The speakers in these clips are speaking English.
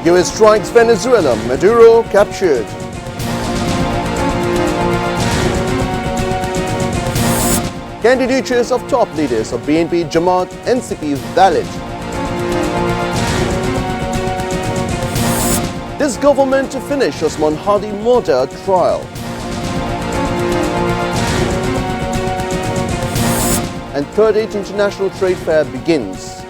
US strikes Venezuela, Maduro captured. Candidatures of top leaders of BNP, Jamaat, NCP valid. This government to finish Osman Hadi murder trial. And 38th International Trade Fair begins.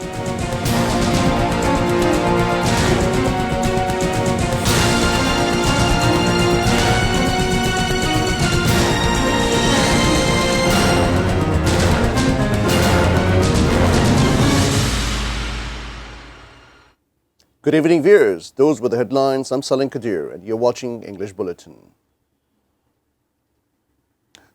Good evening, viewers. Those were the headlines. I'm Salim Kadir and you're watching English Bulletin.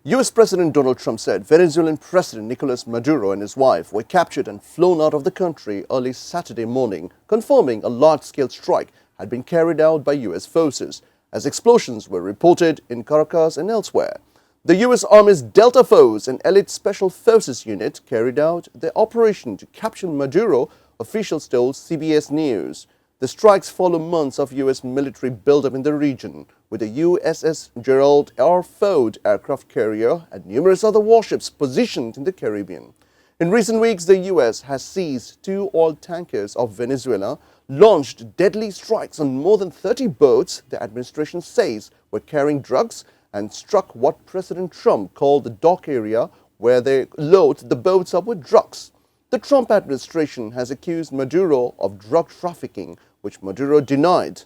US President Donald Trump said Venezuelan President Nicolas Maduro and his wife were captured and flown out of the country early Saturday morning, confirming a large-scale strike had been carried out by US forces, as explosions were reported in Caracas and elsewhere. The US Army's Delta Force and Elite Special Forces Unit carried out their operation to capture Maduro, officials told CBS News. The strikes follow months of U.S. military buildup in the region, with the USS Gerald R. Ford aircraft carrier and numerous other warships positioned in the Caribbean. In recent weeks, the U.S. has seized 2 oil tankers of Venezuela, launched deadly strikes on more than 30 boats the administration says were carrying drugs, and struck what President Trump called the dock area where they load the boats up with drugs. The Trump administration has accused Maduro of drug trafficking, which Maduro denied.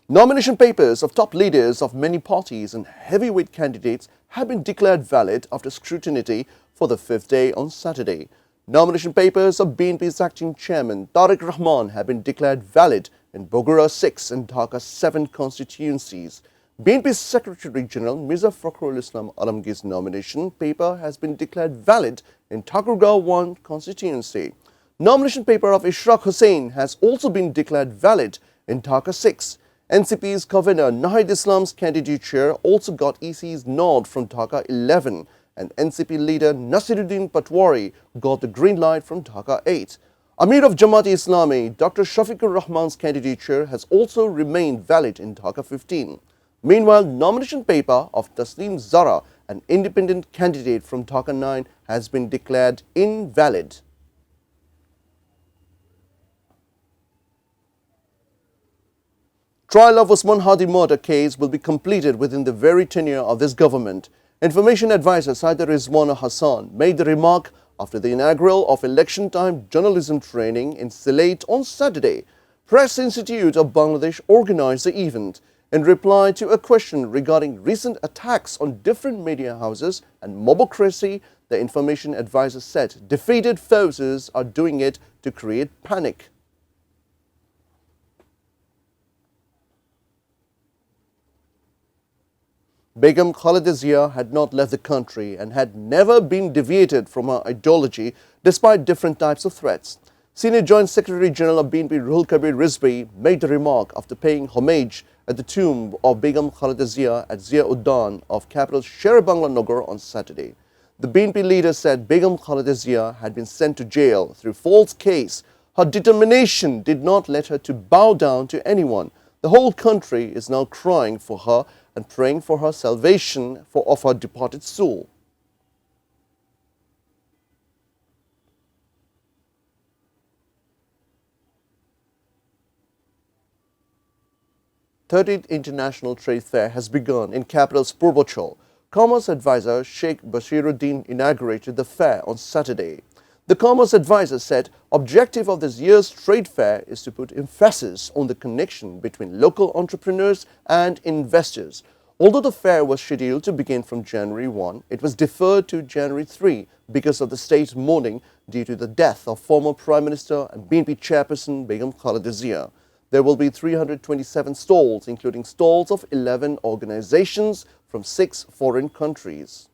Nomination papers of top leaders of many parties and heavyweight candidates have been declared valid after scrutiny for the 5th day on Saturday. Nomination papers of BNP's acting chairman Tariq Rahman have been declared valid in Bogora 6 and Dhaka 7 constituencies. BNP's Secretary General Mirza Fakhrul Islam Alamgir's nomination paper has been declared valid in Thakurgaon 1 constituency. Nomination paper of Ishraq Hussain has also been declared valid in Dhaka 6. NCP's Convener Nahid Islam's candidature also got EC's nod from Dhaka 11, and NCP leader Nasiruddin Patwari got the green light from Dhaka 8. Amir of Jamaat Islami, Dr. Shafiqur Rahman's candidature has also remained valid in Dhaka 15. Meanwhile, nomination paper of Taslim Zara, an independent candidate from Dhaka 9, has been declared invalid. Trial of Osman Hadi murder case will be completed within the very tenure of this government. Information advisor Saida Rizwana Hassan made the remark after the inaugural of election time journalism training in Sylhet on Saturday. Press Institute of Bangladesh organized the event. In reply to a question regarding recent attacks on different media houses and mobocracy, the information advisor said defeated forces are doing it to create panic. Begum Khaleda Zia had not left the country and had never been deviated from her ideology despite different types of threats. Senior Joint Secretary General of BNP Ruhul Kabir Rizvi made the remark after paying homage at the tomb of Begum Khaleda Zia at Zia Uddan of capital Sher Bangla Nagar on Saturday. The BNP leader said Begum Khaleda Zia had been sent to jail through false case. Her determination did not let her to bow down to anyone. The whole country is now crying for her and praying for her salvation of her departed soul. The 30th International Trade Fair has begun in capital's Purvachal. Commerce advisor Sheikh Bashiruddin inaugurated the fair on Saturday. The Commerce advisor said objective of this year's trade fair is to put emphasis on the connection between local entrepreneurs and investors. Although the fair was scheduled to begin from January 1, it was deferred to January 3 because of the state mourning due to the death of former Prime Minister and BNP chairperson Begum Khaleda Zia. There will be 327 stalls, including stalls of 11 organizations from 6 foreign countries.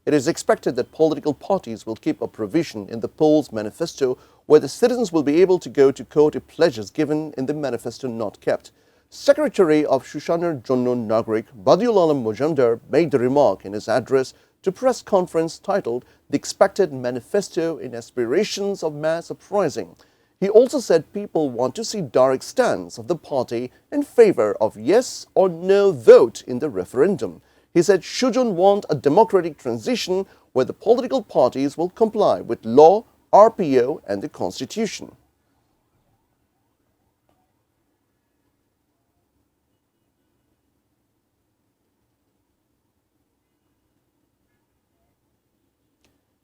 It is expected that political parties will keep a provision in the polls manifesto where the citizens will be able to go to court if pledges given in the manifesto not kept. Secretary of Shushaner Jonnon Nagrik, Badiul Alam Mojamdar, made the remark in his address to press conference titled The Expected Manifesto in Aspirations of Mass Uprising. He also said people want to see direct stance of the party in favor of yes or no vote in the referendum. He said Shujun want a democratic transition where the political parties will comply with law, RPO and the constitution.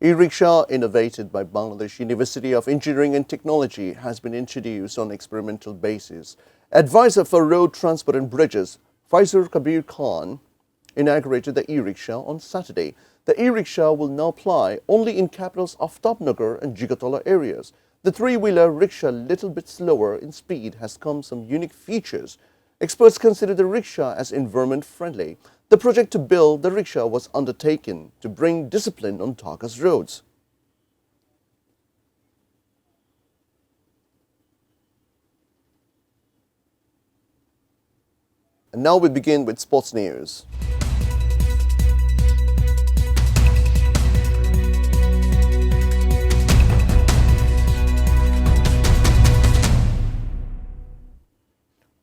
E-rickshaw, innovated by Bangladesh University of Engineering and Technology, has been introduced on experimental basis. Advisor for Road Transport and Bridges, Faisal Kabir Khan, inaugurated the e-rickshaw on Saturday. The e-rickshaw will now ply only in capitals of Topnagar and Jigatala areas. The three-wheeler rickshaw, little bit slower in speed, has come some unique features. Experts consider the rickshaw as environment-friendly. The project to build the rickshaw was undertaken to bring discipline on Dhaka's roads. And now we begin with sports news.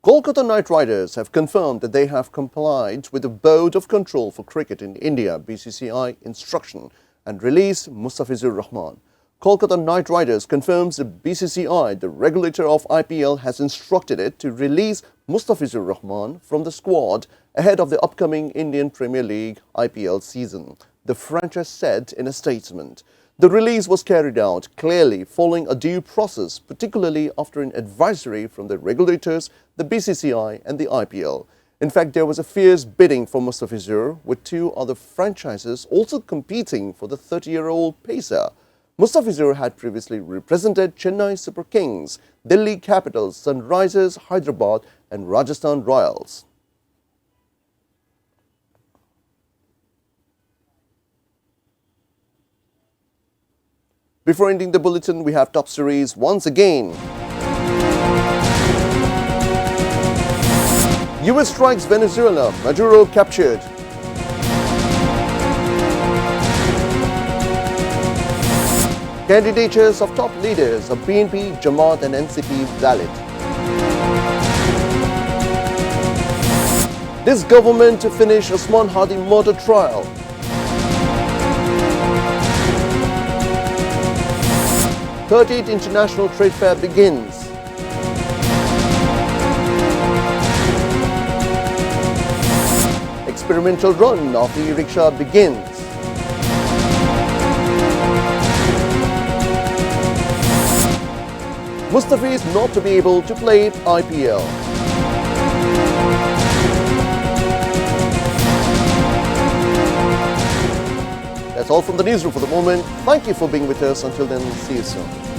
Kolkata Knight Riders have confirmed that they have complied with the Board of Control for Cricket in India (BCCI) instruction and released Mustafizur Rahman. Kolkata Knight Riders confirms the BCCI, the regulator of IPL, has instructed it to release Mustafizur Rahman from the squad ahead of the upcoming Indian Premier League IPL season, the franchise said in a statement. The release was carried out clearly following a due process, particularly after an advisory from the regulators, the BCCI and the IPL. In fact, there was a fierce bidding for Mustafizur, with two other franchises also competing for the 30-year-old pacer. Mustafizur had previously represented Chennai Super Kings, Delhi Capitals, Sunrisers Hyderabad and Rajasthan Royals. Before ending the bulletin, we have top stories once again. US strikes Venezuela, Maduro captured. Candidatures of top leaders of BNP, Jamaat and NCP valid. This government to finish Usman Hadi murder trial. '30th International Trade Fair begins. Experimental run of the e-rickshaw begins. Mustafi is not to be able to play IPL. That's all from the newsroom for the moment. Thank you for being with us. Until then, see you soon.